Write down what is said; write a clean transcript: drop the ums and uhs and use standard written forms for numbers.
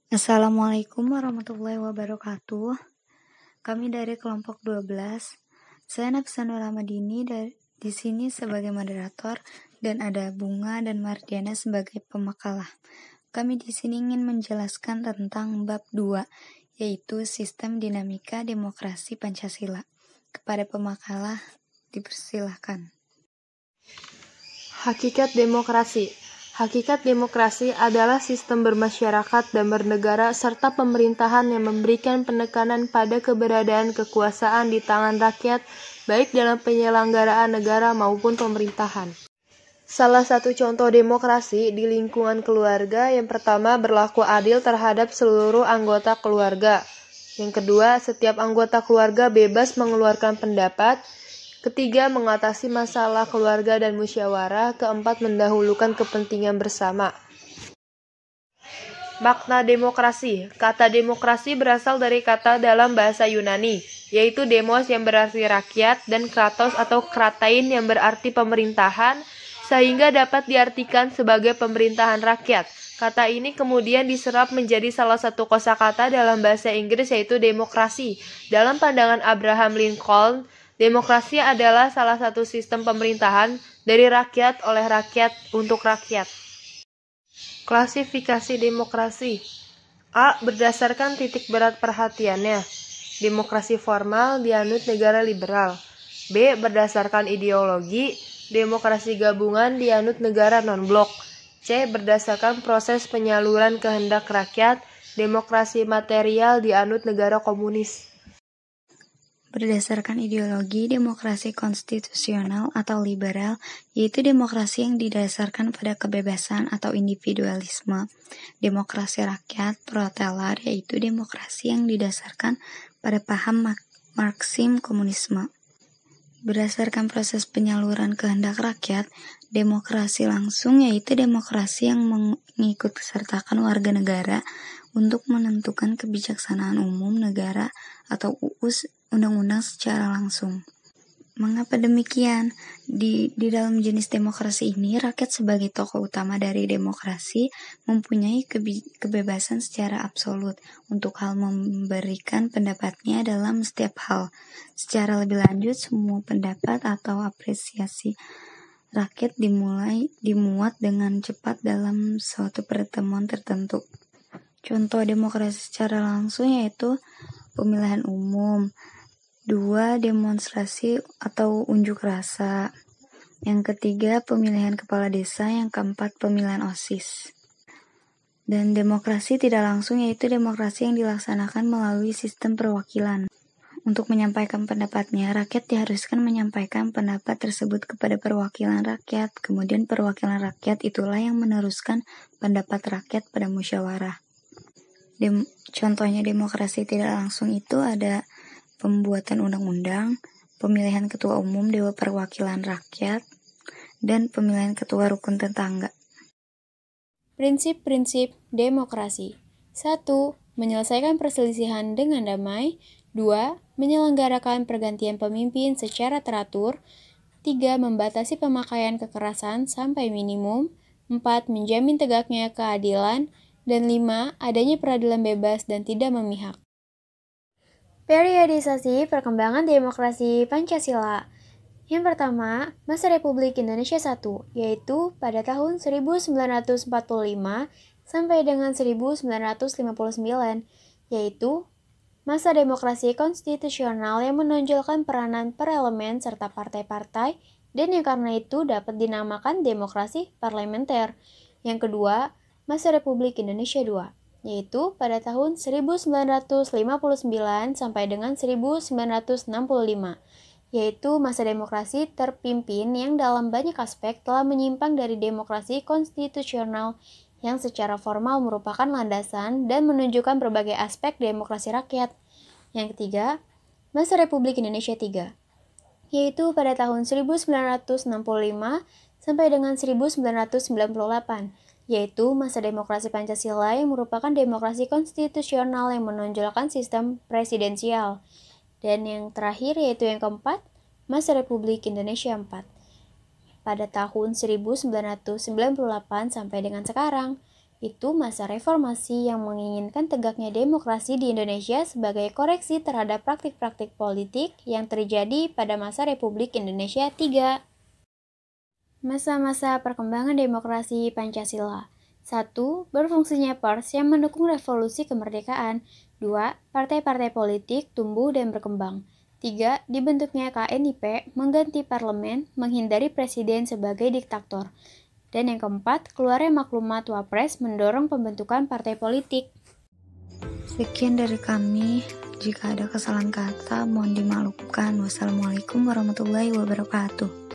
Assalamualaikum warahmatullahi wabarakatuh. Kami dari kelompok 12. Saya Nafisa Nur Ahmadini di sini sebagai moderator dan ada Bunga dan Mardiana sebagai pemakalah. Kami di sini ingin menjelaskan tentang bab 2, yaitu sistem dinamika demokrasi Pancasila. Kepada pemakalah dipersilahkan. Hakikat demokrasi. Hakikat demokrasi adalah sistem bermasyarakat dan bernegara serta pemerintahan yang memberikan penekanan pada keberadaan kekuasaan di tangan rakyat, baik dalam penyelenggaraan negara maupun pemerintahan. Salah satu contoh demokrasi di lingkungan keluarga yang pertama berlaku adil terhadap seluruh anggota keluarga. Yang kedua, setiap anggota keluarga bebas mengeluarkan pendapat. Ketiga, mengatasi masalah keluarga dan musyawarah. Keempat, mendahulukan kepentingan bersama. Makna demokrasi. Kata demokrasi berasal dari kata dalam bahasa Yunani, yaitu demos yang berarti rakyat dan kratos atau kratein yang berarti pemerintahan, sehingga dapat diartikan sebagai pemerintahan rakyat. Kata ini kemudian diserap menjadi salah satu kosakata dalam bahasa Inggris, yaitu demokrasi. Dalam pandangan Abraham Lincoln, demokrasi adalah salah satu sistem pemerintahan dari rakyat oleh rakyat untuk rakyat. Klasifikasi demokrasi. A. Berdasarkan titik berat perhatiannya. Demokrasi formal dianut negara liberal. B. Berdasarkan ideologi. Demokrasi gabungan dianut negara non-blok. C. Berdasarkan proses penyaluran kehendak rakyat. Demokrasi material dianut negara komunis. Berdasarkan ideologi demokrasi konstitusional atau liberal, yaitu demokrasi yang didasarkan pada kebebasan atau individualisme. Demokrasi rakyat protelar, yaitu demokrasi yang didasarkan pada paham Marxisme komunisme. Berdasarkan proses penyaluran kehendak rakyat, demokrasi langsung yaitu demokrasi yang mengikutsertakan warga negara untuk menentukan kebijaksanaan umum negara atau undang-undang secara langsung. Mengapa demikian? Di dalam jenis demokrasi ini, rakyat sebagai tokoh utama dari demokrasi mempunyai kebebasan secara absolut untuk hal memberikan pendapatnya dalam setiap hal. Secara lebih lanjut, semua pendapat atau apresiasi rakyat dimuat dengan cepat dalam suatu pertemuan tertentu. Contoh demokrasi secara langsung yaitu pemilihan umum. 2. Demonstrasi atau unjuk rasa. Yang ketiga, pemilihan kepala desa. Yang keempat, pemilihan OSIS. Dan demokrasi tidak langsung yaitu demokrasi yang dilaksanakan melalui sistem perwakilan. Untuk menyampaikan pendapatnya, rakyat diharuskan menyampaikan pendapat tersebut kepada perwakilan rakyat. Kemudian perwakilan rakyat itulah yang meneruskan pendapat rakyat pada musyawarah. Contohnya demokrasi tidak langsung itu ada pembuatan undang-undang, pemilihan ketua umum Dewan Perwakilan Rakyat, dan pemilihan ketua rukun tetangga. Prinsip-prinsip demokrasi. 1. Menyelesaikan perselisihan dengan damai. 2. Menyelenggarakan pergantian pemimpin secara teratur. 3. Membatasi pemakaian kekerasan sampai minimum. 4. Menjamin tegaknya keadilan. Dan 5. Adanya peradilan bebas dan tidak memihak. Periodisasi perkembangan demokrasi Pancasila. Yang pertama, masa Republik Indonesia I, yaitu pada tahun 1945 sampai dengan 1959, yaitu masa demokrasi konstitusional yang menonjolkan peranan parlemen serta partai-partai dan yang karena itu dapat dinamakan demokrasi parlementer. Yang kedua, masa Republik Indonesia II, yaitu pada tahun 1959 sampai dengan 1965, yaitu masa demokrasi terpimpin yang dalam banyak aspek telah menyimpang dari demokrasi konstitusional yang secara formal merupakan landasan dan menunjukkan berbagai aspek demokrasi rakyat. Yang ketiga, masa Republik Indonesia III, yaitu pada tahun 1965 sampai dengan 1998, yaitu masa demokrasi Pancasila yang merupakan demokrasi konstitusional yang menonjolkan sistem presidensial. Dan yang terakhir yaitu yang keempat, masa Republik Indonesia IV, pada tahun 1998 sampai dengan sekarang, itu masa reformasi yang menginginkan tegaknya demokrasi di Indonesia sebagai koreksi terhadap praktik-praktik politik yang terjadi pada masa Republik Indonesia III. Masa-masa perkembangan demokrasi Pancasila. 1. Berfungsinya pers yang mendukung revolusi kemerdekaan. 2. Partai-partai politik tumbuh dan berkembang. 3. Dibentuknya KNIP mengganti parlemen, menghindari presiden sebagai diktator. Dan yang keempat, keluarnya maklumat Wapres mendorong pembentukan partai politik. Sekian dari kami. Jika ada kesalahan kata, mohon dimaklumkan. Wassalamualaikum warahmatullahi wabarakatuh.